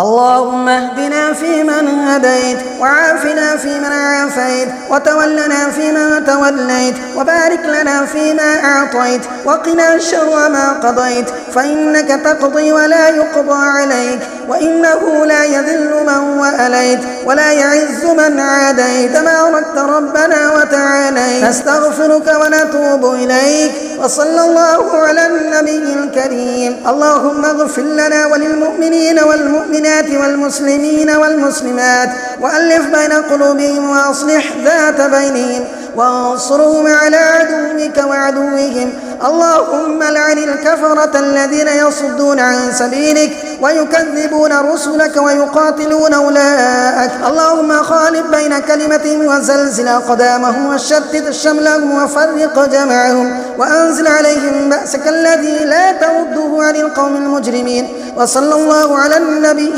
اللهم اهدنا فيمن هديت، وعافنا فيمن عافيت، وتولنا فيمن توليت، وبارك لنا فيما أعطيت، وقنا شر ما قضيت، فإنك تقضي ولا يقضى عليك، وإنه لا يذل من واليت ولا يعز من عاديت، تباركت ربنا وتعاليت. نستغفرك ونتوب إليك، وصلى الله على النبي الكريم. اللهم اغفر لنا وللمؤمنين والمؤمنات والمسلمين والمسلمات، وألف بين قلوبهم وأصلح ذات بينهم، وانصرهم على عدوك وعدوهم. اللهم لعن الكفرة الذين يصدون عن سبيلك ويكذبون رسلك ويقاتلون أولئك. اللهم خالف بين كلمتهم وزلزل أقدامهم وشتت شملهم وفرق جمعهم، وأنزل عليهم بأسك الذي لا ترده عن القوم المجرمين. وصلى الله على النبي